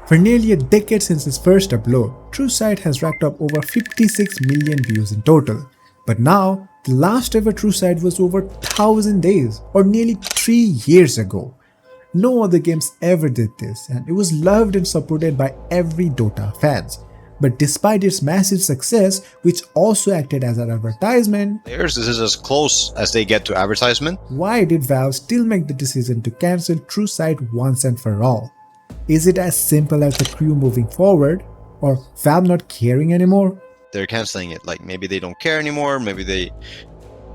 For nearly a decade since its first upload, TrueSight has racked up over 56 million views in total. But now, the last ever TrueSight was over 1000 days, or nearly 3 years ago. No other games ever did this, and it was loved and supported by every Dota fans. But despite its massive success, which also acted as an advertisement, this is as close as they get to advertisement. Why did Valve still make the decision to cancel TrueSight once and for all? Is it as simple as the crew moving forward, or Valve not caring anymore? They're canceling it, like maybe they don't care anymore, maybe they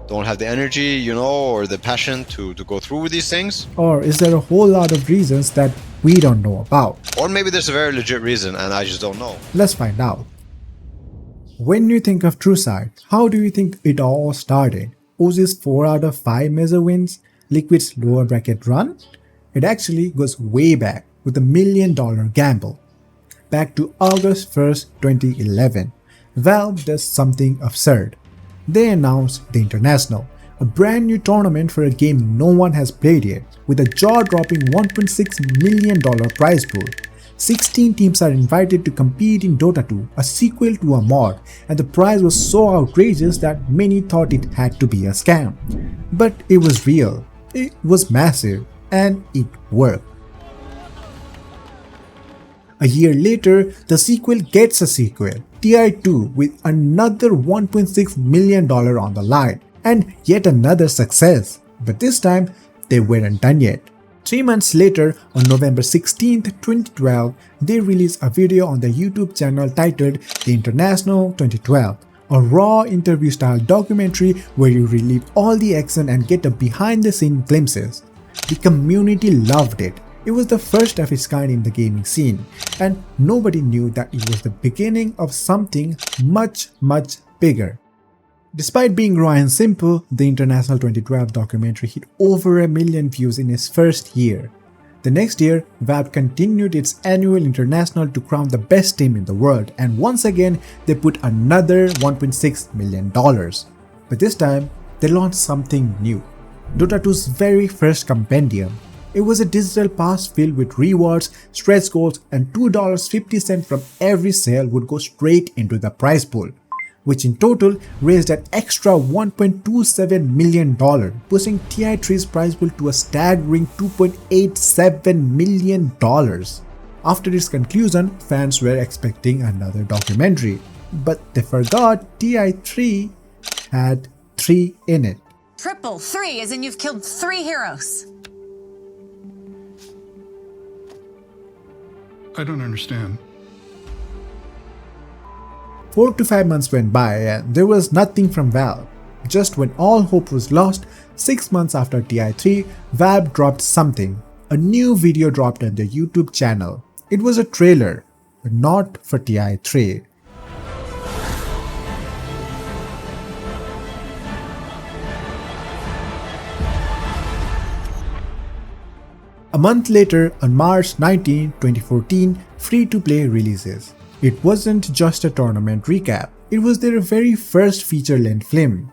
don't have the energy, or the passion to go through with these things. Or is there a whole lot of reasons that we don't know about? Or maybe there's a very legit reason and I just don't know. Let's find out. When you think of TrueSight, how do you think it all started? OZ's 4 out of 5 major wins? Liquid's lower bracket run? It actually goes way back with the $1 million gamble. Back to August 1st, 2011, Valve does something absurd. They announced the International, a brand new tournament for a game no one has played yet, with a jaw-dropping $1.6 million prize pool. 16 teams are invited to compete in Dota 2, a sequel to a mod, and the prize was so outrageous that many thought it had to be a scam. But it was real, it was massive, and it worked. A year later, the sequel gets a sequel, TI2, with another $1.6 million on the line, and yet another success. But this time, they weren't done yet. 3 months later, on November 16th, 2012, they released a video on their YouTube channel titled The International 2012, a raw interview-style documentary where you relive all the action and get a behind-the-scenes glimpses. The community loved it. It was the first of its kind in the gaming scene, and nobody knew that it was the beginning of something much bigger. Despite being raw and simple, the International 2012 documentary hit over 1 million views in its first year. The next year, Valve continued its annual International to crown the best team in the world, and once again, they put another $1.6 million. But this time, they launched something new. Dota 2's very first compendium. It was a digital pass filled with rewards, stretch goals, and $2.50 from every sale would go straight into the prize pool, which in total raised an extra $1.27 million, pushing TI3's prize pool to a staggering $2.87 million. After its conclusion, fans were expecting another documentary, but they forgot TI3 had 3 in it. Triple 3, as in you've killed 3 heroes. I don't understand. 4 to 5 months went by and there was nothing from Valve. Just when all hope was lost, 6 months after TI3, Valve dropped something. A new video dropped on their YouTube channel. It was a trailer, but not for TI3. A month later, on March 19, 2014, Free-to-Play releases. It wasn't just a tournament recap, it was their very first feature-length film.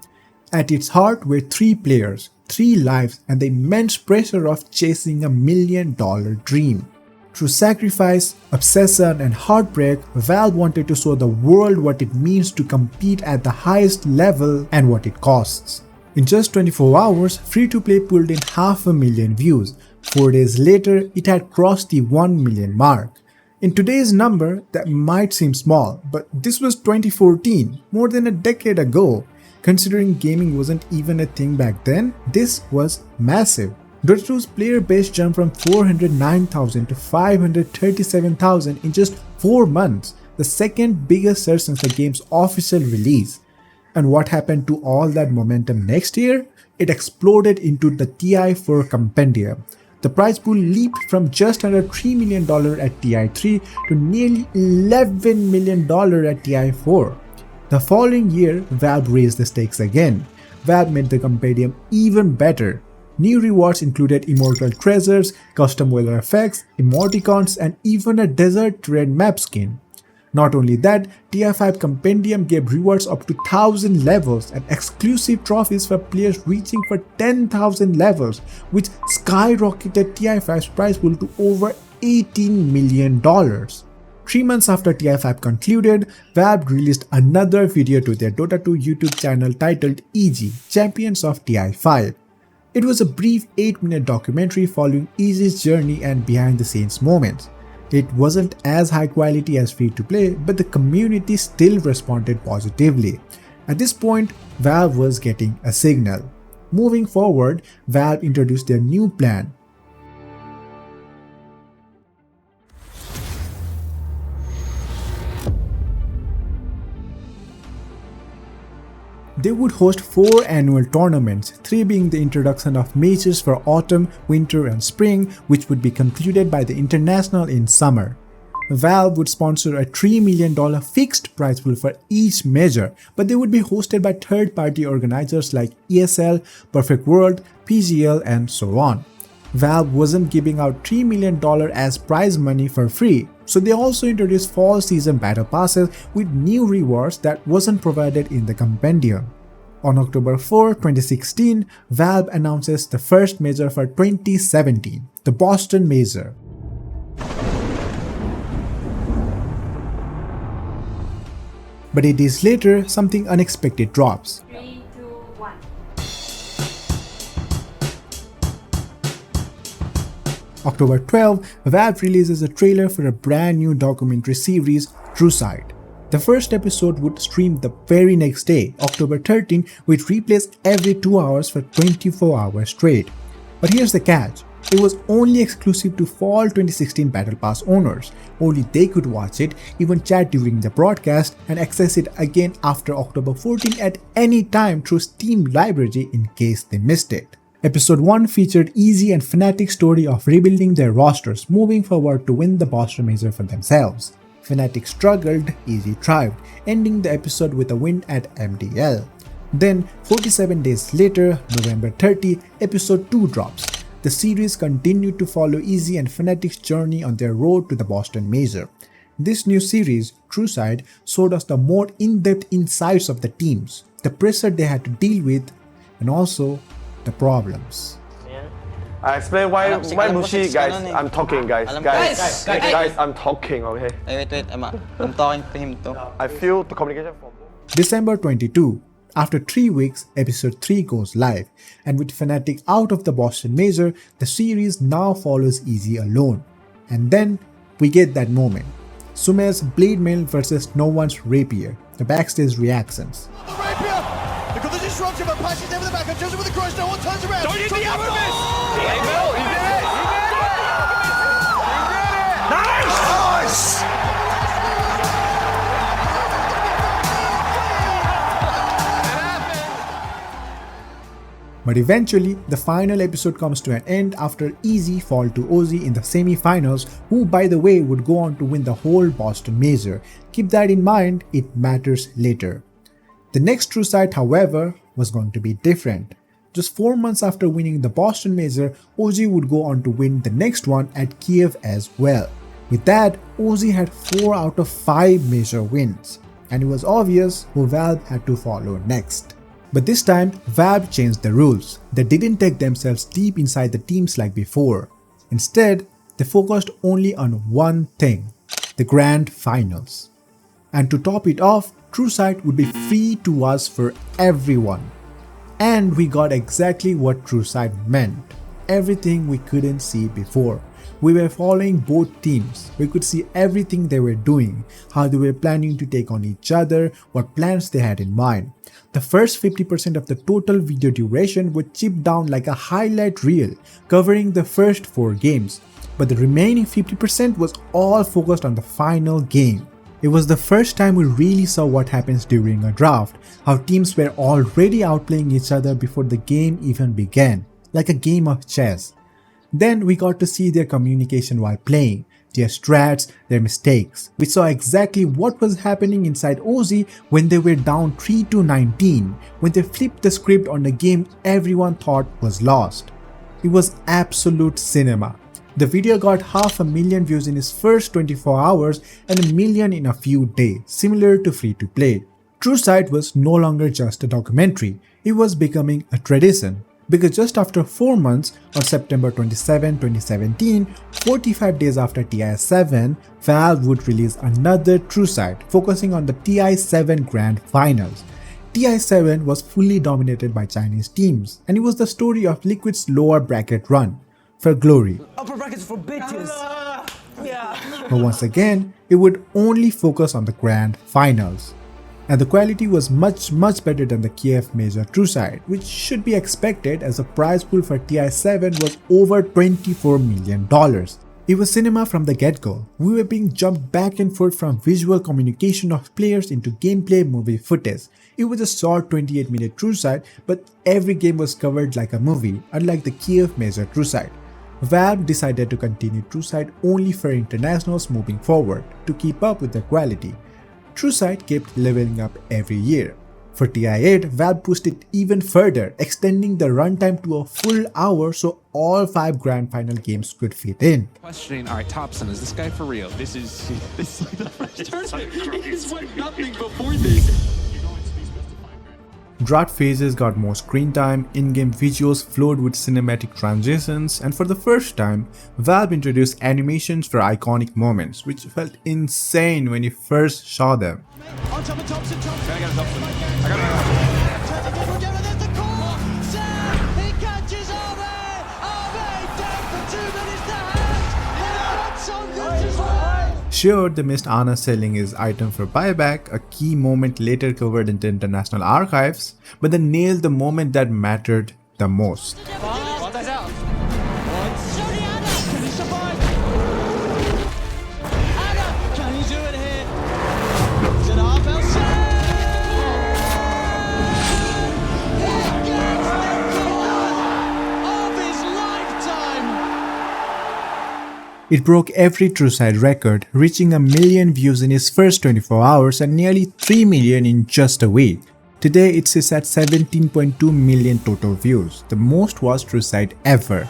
At its heart were 3 players, 3 lives, and the immense pressure of chasing $1 million dream. Through sacrifice, obsession, and heartbreak, Valve wanted to show the world what it means to compete at the highest level and what it costs. In just 24 hours, Free-to-Play pulled in 500,000 views. 4 days later, it had crossed the 1 million mark. In today's number, that might seem small, but this was 2014, more than a decade ago. Considering gaming wasn't even a thing back then, this was massive. Dota 2's player base jumped from 409,000 to 537,000 in just 4 months, the second biggest surge since the game's official release. And what happened to all that momentum next year? It exploded into the TI4 compendium. The prize pool leaped from just under $3 million at TI3 to nearly $11 million at TI4. The following year, Valve raised the stakes again. Valve made the compendium even better. New rewards included immortal treasures, custom weather effects, emoticons, and even a desert terrain map skin. Not only that, TI5 Compendium gave rewards up to 1000 levels and exclusive trophies for players reaching for 10,000 levels, which skyrocketed TI5's prize pool to over $18 million. 3 months after TI5 concluded, Valve released another video to their Dota 2 YouTube channel titled EG, Champions of TI5. It was a brief 8-minute documentary following EG's journey and behind-the-scenes moments. It wasn't as high quality as free-to-play, but the community still responded positively. At this point, Valve was getting a signal. Moving forward, Valve introduced their new plan. They would host 4 annual tournaments, 3 being the introduction of majors for autumn, winter and spring, which would be concluded by the International in summer. Valve would sponsor a $3 million fixed prize pool for each major, but they would be hosted by third-party organizers like ESL, Perfect World, PGL and so on. Valve wasn't giving out $3 million as prize money for free, so they also introduced fall season battle passes with new rewards that wasn't provided in the compendium. On October 4, 2016, Valve announces the first major for 2017, the Boston Major. But 8 days later, something unexpected drops. 3, 2, 1. October 12, Valve releases a trailer for a brand new documentary series, TrueSight. The first episode would stream the very next day, October 13, which replays every 2 hours for 24 hours straight. But here's the catch. It was only exclusive to fall 2016 Battle Pass owners. Only they could watch it, even chat during the broadcast, and access it again after October 14 at any time through Steam library in case they missed it. Episode 1 featured Easy and Fnatic's story of rebuilding their rosters, moving forward to win the Boston Major for themselves. Fnatic struggled, Easy thrived, ending the episode with a win at MDL. Then, 47 days later, November 30, episode 2 drops. The series continued to follow Easy and Fnatic's journey on their road to the Boston Major. This new series, TrueSight, showed us the more in-depth insights of the teams, the pressure they had to deal with, and also the problems. I explain why Mushi, guys. eh. I'm talking, guys. Guys, I'm talking, okay? Wait, I'm talking to him too. I feel the communication from December 22. After 3 weeks, episode 3 goes live, and with Fnatic out of the Boston Major, the series now follows Easy alone. And then, we get that moment. Sume's Blade Mail versus No One's Rapier, the backstage reactions. The rapier! Because the disruption of passes over the back and Joseph with the cross, no one turns around. Don't hit the other miss! He did it! Nice! But eventually, the final episode comes to an end after Easy fall to Ozzy in the semi-finals, who by the way would go on to win the whole Boston Major. Keep that in mind, it matters later. The next TrueSight, however, was going to be different. Just 4 months after winning the Boston Major, Ozzy would go on to win the next one at Kiev as well. With that, Ozzy had 4 out of 5 major wins, and it was obvious who Valve had to follow next. But this time, Valve changed the rules. They didn't take themselves deep inside the teams like before. Instead, they focused only on one thing, the Grand Finals. And to top it off, TrueSight would be free to us for everyone. And we got exactly what TrueSight meant. Everything we couldn't see before. We were following both teams. We could see everything they were doing, how they were planning to take on each other, what plans they had in mind. The first 50% of the total video duration would chip down like a highlight reel, covering the first 4 games. But the remaining 50% was all focused on the final game. It was the first time we really saw what happens during a draft, how teams were already outplaying each other before the game even began, like a game of chess. Then we got to see their communication while playing, their strats, their mistakes. We saw exactly what was happening inside Ozzy when they were down 3-19, when they flipped the script on a game everyone thought was lost. It was absolute cinema. The video got 500,000 views in its first 24 hours and 1 million in a few days, similar to free-to-play. TrueSight was no longer just a documentary, it was becoming a tradition. Because just after 4 months, on September 27, 2017, 45 days after TI7, Valve would release another TrueSight focusing on the TI7 Grand Finals. TI7 was fully dominated by Chinese teams, and it was the story of Liquid's lower bracket run for glory. Upper brackets for bitches. But once again, it would only focus on the Grand Finals. And the quality was much better than the Kiev Major TrueSight, which should be expected as the prize pool for TI7 was over $24 million. It was cinema from the get-go. We were being jumped back and forth from visual communication of players into gameplay movie footage. It was a short 28-minute TrueSight, but every game was covered like a movie, unlike the Kiev Major TrueSight. Valve decided to continue TrueSight only for internationals moving forward, to keep up with the quality. TrueSight kept leveling up every year. For TI8, Valve pushed it even further, extending the runtime to a full hour so all 5 Grand Final games could fit in. Questioning, alright, Thompson, is this guy for real? This is like the first tournament. He's won nothing before this. Drought phases got more screen time, in-game visuals flowed with cinematic transitions, and for the first time, Valve introduced animations for iconic moments, which felt insane when you first saw them. On top of Thompson. I got Thompson. I got Turns it good, down, and there's the call. Sam, he catches Arme. Arme down for 2 minutes to hand. It's on good as well. Sure, they missed Ana selling his item for buyback, a key moment later covered in the international archives, but they nailed the moment that mattered the most. It broke every TrueSight record, reaching 1 million views in its first 24 hours and nearly 3 million in just a week. Today it sits at 17.2 million total views, the most watched TrueSight ever.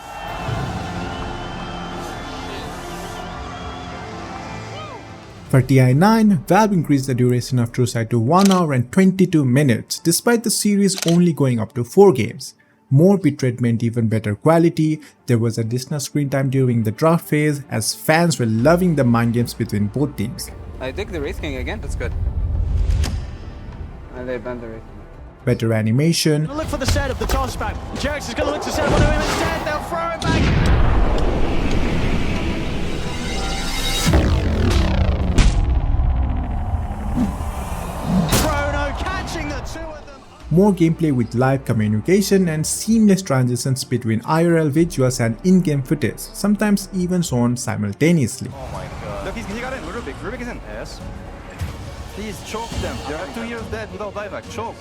For TI9, Valve increased the duration of TrueSight to 1 hour and 22 minutes, despite the series only going up to 4 games. More bitrate meant even better quality, there was additional screen time during the draft phase as fans were loving the mind games between both teams. I take the Wraith King again, that's good. And they banned the Wraith King. Better animation, Look for the setup, the toss back. Jerix is going to look to set one of him instead. They'll throw it back. Chrono catching the 2 of them. more gameplay with live communication and seamless transitions between IRL visuals and in-game footage, sometimes even shown simultaneously. Oh my god. Look, he got in. Rubik is in. Yes. Please choke them. They are 2 years dead without buyback. Choke.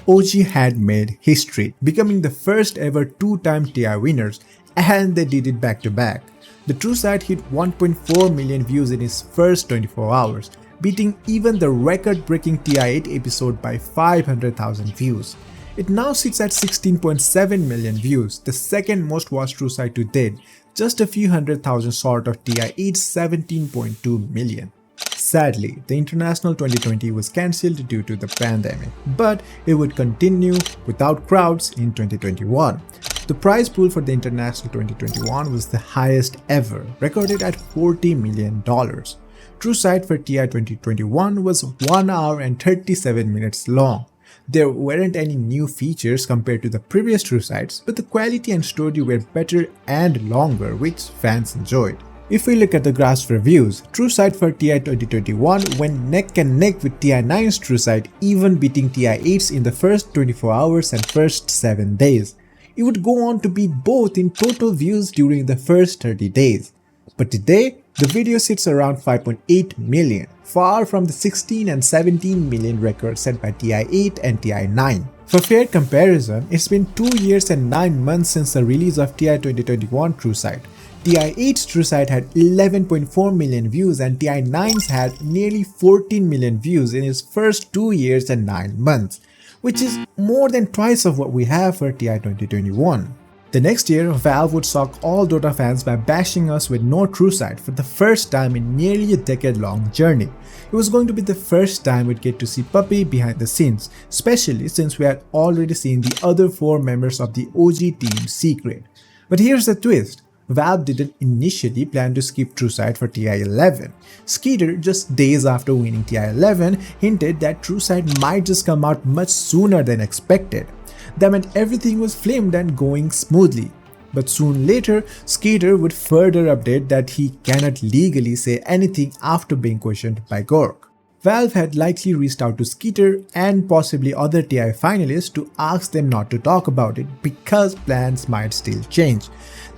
OG had made history, becoming the first ever 2-time TI winners, and they did it back to back. The TrueSight hit 1.4 million views in its first 24 hours, beating even the record-breaking TI8 episode by 500,000 views. It now sits at 16.7 million views, the second most watched TrueSight to date, just a few hundred thousand short of TI8's 17.2 million. Sadly, the International 2020 was cancelled due to the pandemic, but it would continue without crowds in 2021. The prize pool for the International 2021 was the highest ever, recorded at $40 million. TrueSight for TI 2021 was 1 hour and 37 minutes long. There weren't any new features compared to the previous TrueSights, but the quality and story were better and longer, which fans enjoyed. If we look at the graphs reviews, TrueSight for TI 2021 went neck and neck with TI9's TrueSight, even beating TI8's in the first 24 hours and first 7 days. It would go on to beat both in total views during the first 30 days. But today, the video sits around 5.8 million, far from the 16 and 17 million records set by TI8 and TI9. For fair comparison, it's been 2 years and 9 months since the release of TI 2021 TrueSight. TI8's TrueSight had 11.4 million views and TI9's had nearly 14 million views in its first 2 years and 9 months, which is more than twice of what we have for TI 2021. The next year, Valve would shock all Dota fans by bashing us with no TrueSight for the first time in nearly a decade-long journey. It was going to be the first time we'd get to see Puppy behind the scenes, especially since we had already seen the other 4 members of the OG team secret. But here's the twist. Valve didn't initially plan to skip TrueSight for TI-11. Skeeter, just days after winning TI-11, hinted that TrueSight might just come out much sooner than expected. That meant everything was filmed and going smoothly. But soon later, Skeeter would further update that he cannot legally say anything after being questioned by Gork. Valve had likely reached out to Skeeter and possibly other TI finalists to ask them not to talk about it because plans might still change.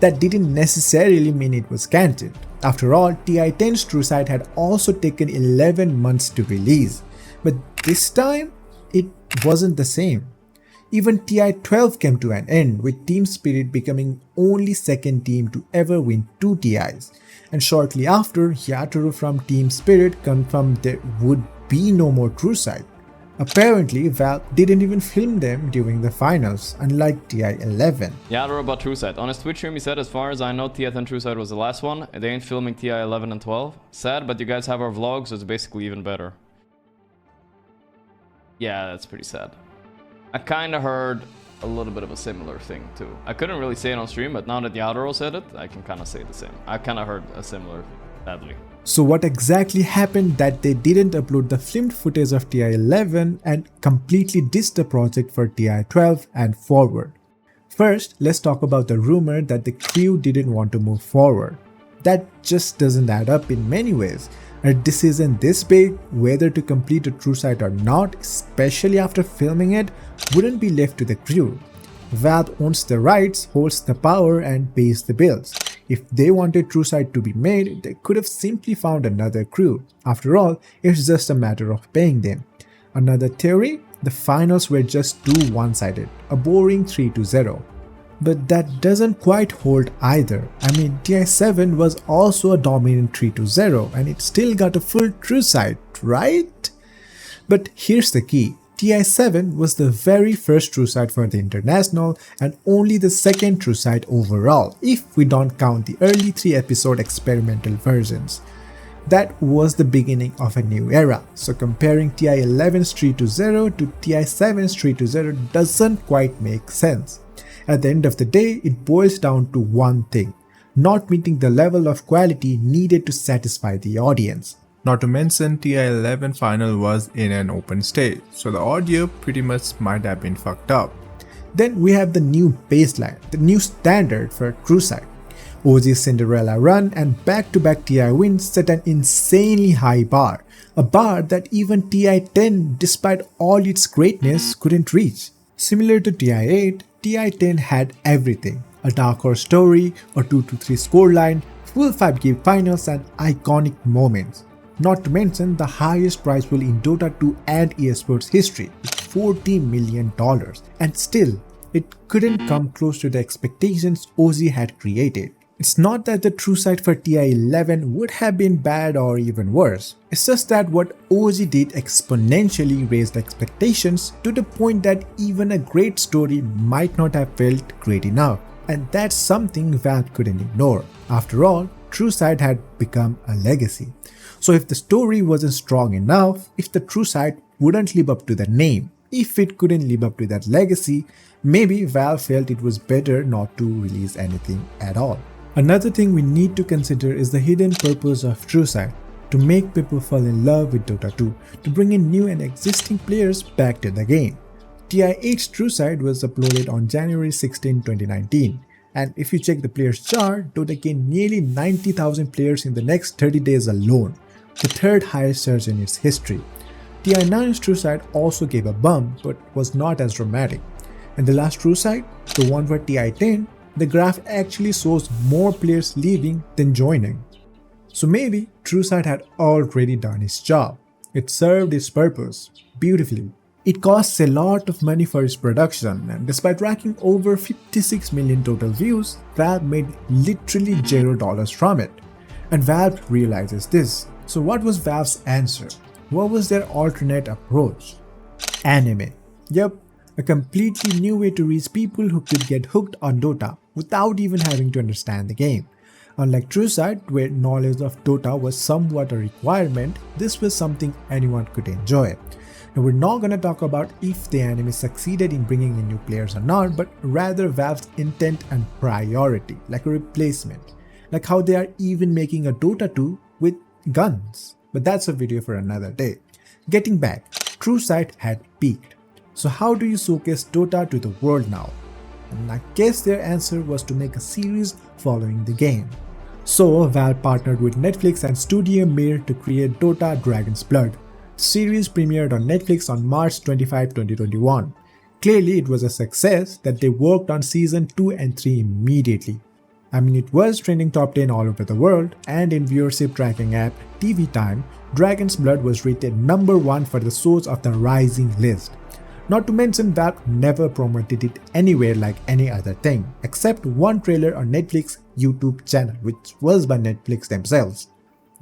That didn't necessarily mean it was cancelled. After all, TI-10's TrueSight had also taken 11 months to release. But this time, it wasn't the same. Even TI-12 came to an end, with Team Spirit becoming only second team to ever win 2 TIs. And shortly after, Yatoro from Team Spirit confirmed there would be no more TrueSight. Apparently, Valve didn't even film them during the finals, unlike TI-11. Yatoro about TrueSight. On his Twitch stream he said, as far as I know, TI-10 TrueSight was the last one. They ain't filming TI-11 and 12. Sad, but you guys have our vlog, so it's basically even better. Yeah, that's pretty sad. I kinda heard a little bit of a similar thing too. I couldn't really say it on stream, but now that Yatoro said it, I can kinda say the same. I kinda heard a similar thing, sadly. So what exactly happened that they didn't upload the filmed footage of TI-11 and completely ditched the project for TI-12 and forward? First, let's talk about the rumor that the crew didn't want to move forward. That just doesn't add up in many ways. A decision this big, whether to complete a TrueSight or not, especially after filming it, wouldn't be left to the crew. Valve owns the rights, holds the power, and pays the bills. If they wanted TrueSight to be made, they could have simply found another crew. After all, it's just a matter of paying them. Another theory? The finals were just too one-sided, a boring 3-0. But that doesn't quite hold either. I mean, TI-7 was also a dominant 3-0 and it still got a full TrueSight, right? But here's the key. TI-7 was the very first TrueSight for the International and only the second TrueSight overall, if we don't count the early 3-episode experimental versions. That was the beginning of a new era, so comparing TI-11's 3-0 to TI-7's 3-0 doesn't quite make sense. At the end of the day, it boils down to one thing: not meeting the level of quality needed to satisfy the audience. Not to mention, TI-11 final was in an open stage, so the audio pretty much might have been fucked up. Then we have the new baseline, the new standard for TrueSight. OG's Cinderella run and back-to-back TI wins set an insanely high bar, a bar that even TI-10, despite all its greatness, couldn't reach. Similar to TI-8, TI-10 had everything: a dark horse story, a 2-3 scoreline, full 5-game finals, and iconic moments. Not to mention the highest prize pool in Dota 2 and esports history, with $40 million. And still, it couldn't come close to the expectations OG had created. It's not that the TrueSight for TI-11 would have been bad or even worse. It's just that what OG did exponentially raised expectations to the point that even a great story might not have felt great enough. And that's something Valve couldn't ignore. After all, TrueSight had become a legacy. So if the story wasn't strong enough, if the TrueSight wouldn't live up to the name, if it couldn't live up to that legacy, maybe Valve felt it was better not to release anything at all. Another thing we need to consider is the hidden purpose of TrueSight: to make people fall in love with Dota 2, to bring in new and existing players back to the game. TI-8's TrueSight was uploaded on January 16, 2019, and if you check the players chart, Dota gained nearly 90,000 players in the next 30 days alone, the third highest surge in its history. TI-9's TrueSight also gave a bump, but was not as dramatic. And the last TrueSight, the one for TI-10, the graph actually shows more players leaving than joining. So maybe TrueSight had already done its job. It served its purpose beautifully. It costs a lot of money for its production, and despite racking over 56 million total views, Valve made literally $0 from it. And Valve realizes this. So what was Valve's answer? What was their alternate approach? Anime. Yep, a completely new way to reach people who could get hooked on Dota without even having to understand the game. Unlike TrueSight, where knowledge of Dota was somewhat a requirement, this was something anyone could enjoy. Now, we're not going to talk about if the anime succeeded in bringing in new players or not, but rather Valve's intent and priority, like a replacement. Like how they are even making a Dota 2 with guns. But that's a video for another day. Getting back, TrueSight had peaked. So how do you showcase Dota to the world now? And I guess their answer was to make a series following the game. So Valve partnered with Netflix and Studio Mir to create Dota Dragon's Blood. The series premiered on Netflix on March 25, 2021. Clearly it was a success that they worked on season 2 and 3 immediately. I mean, it was trending top 10 all over the world, and in viewership tracking app TV Time, Dragon's Blood was rated number 1 for the shows of the Rising list. Not to mention Valve never promoted it anywhere like any other thing, except one trailer on Netflix YouTube channel, which was by Netflix themselves.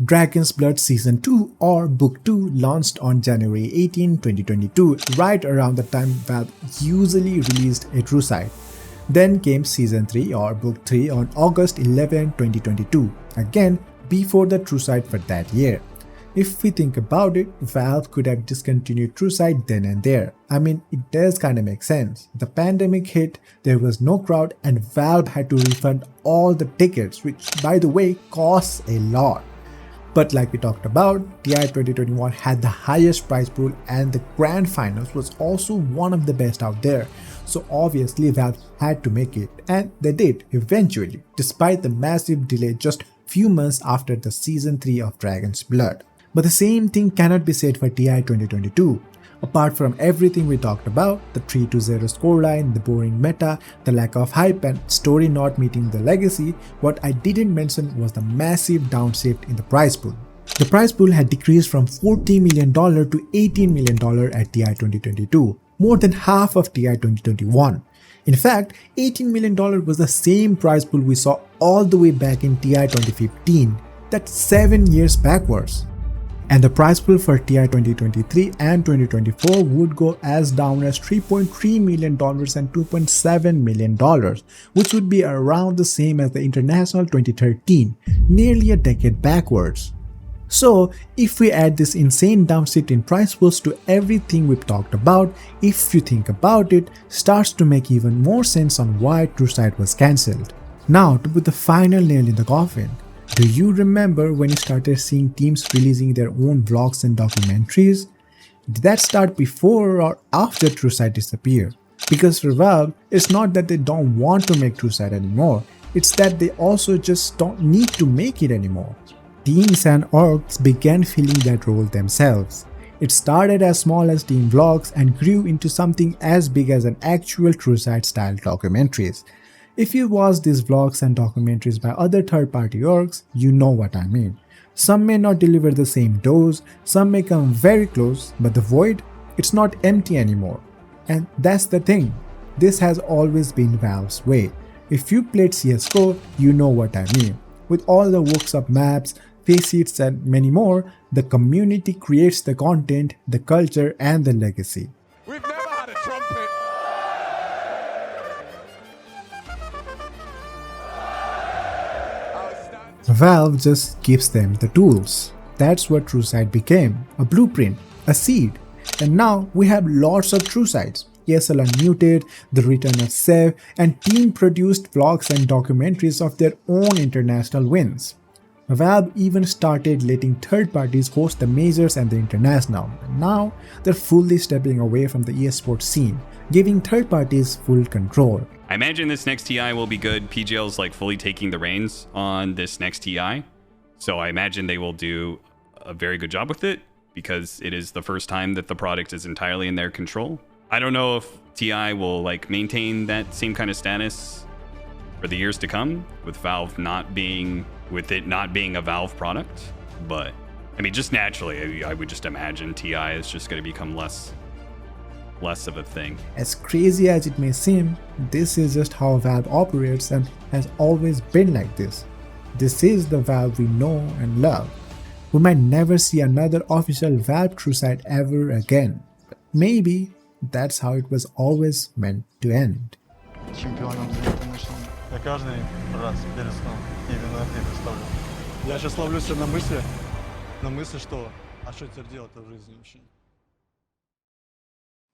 Dragon's Blood Season 2 or Book 2 launched on January 18, 2022, right around the time Valve usually released a TrueSight. Then came Season 3 or Book 3 on August 11, 2022, again before the TrueSight for that year. If we think about it, Valve could have discontinued TrueSight then and there. I mean, it does kinda make sense. The pandemic hit, there was no crowd, and Valve had to refund all the tickets, which by the way costs a lot. But like we talked about, TI 2021 had the highest prize pool and the grand finals was also one of the best out there. So obviously Valve had to make it, and they did eventually, despite the massive delay just few months after the season 3 of Dragon's Blood. But the same thing cannot be said for TI 2022. Apart from everything we talked about, the 3-0 scoreline, the boring meta, the lack of hype and story not meeting the legacy, what I didn't mention was the massive downshift in the prize pool. The prize pool had decreased from $40 million to $18 million at TI 2022, more than half of TI 2021. In fact, $18 million was the same prize pool we saw all the way back in TI 2015, that's 7 years backwards. And the prize pool for TI 2023 and 2024 would go as down as $3.3 million and $2.7 million, which would be around the same as the International 2013, nearly a decade backwards. So, if we add this insane downshift in prize pools to everything we've talked about, if you think about it, starts to make even more sense on why TrueSight was cancelled. Now, to put the final nail in the coffin, do you remember when you started seeing teams releasing their own vlogs and documentaries? Did that start before or after TrueSight disappeared? Because for Valve, it's not that they don't want to make TrueSight anymore, it's that they also just don't need to make it anymore. Teams and orgs began filling that role themselves. It started as small as team vlogs and grew into something as big as an actual TrueSight style documentaries. If you watch these vlogs and documentaries by other third-party orgs, you know what I mean. Some may not deliver the same dose, some may come very close, but the void, it's not empty anymore. And that's the thing, this has always been Valve's way. If you played CSGO, you know what I mean. With all the works-up maps, facets and many more, the community creates the content, the culture and the legacy. We've never had a trumpet. Valve just gives them the tools. That's what TrueSight became, a blueprint, a seed. And now we have lots of TrueSights. ESL Unmuted, The Return of Sev, and team-produced vlogs and documentaries of their own international wins. Valve even started letting third parties host the majors and the international, and now they're fully stepping away from the esports scene, giving third parties full control. I imagine this next TI will be good. PGL's like fully taking the reins on this next TI, so I imagine they will do a very good job with it because it is the first time that the product is entirely in their control. I don't know if TI will like maintain that same kind of status for the years to come with Valve not being a Valve product, but I mean just naturally I would just imagine TI is just going to become less of a thing. As crazy as it may seem, this is just how Valve operates and has always been like this. This is the Valve we know and love. We might never see another official Valve TrueSight ever again. Maybe That's how it was always meant to end. Чемпионом звезды нашел. Я каждый раз перестану. Именно это и представлю. Я сейчас ловлю себя на мысли, что а что теперь делать-то в жизни вообще?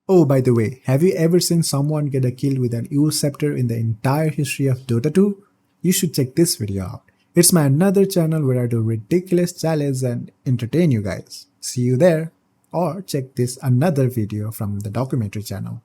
Oh, by the way, have you ever seen someone get a kill with an Eel Scepter in the entire history of Dota 2? You should check this video out. It's my another channel where I do ridiculous challenges and entertain you guys. See you there. Or check this another video from the documentary channel.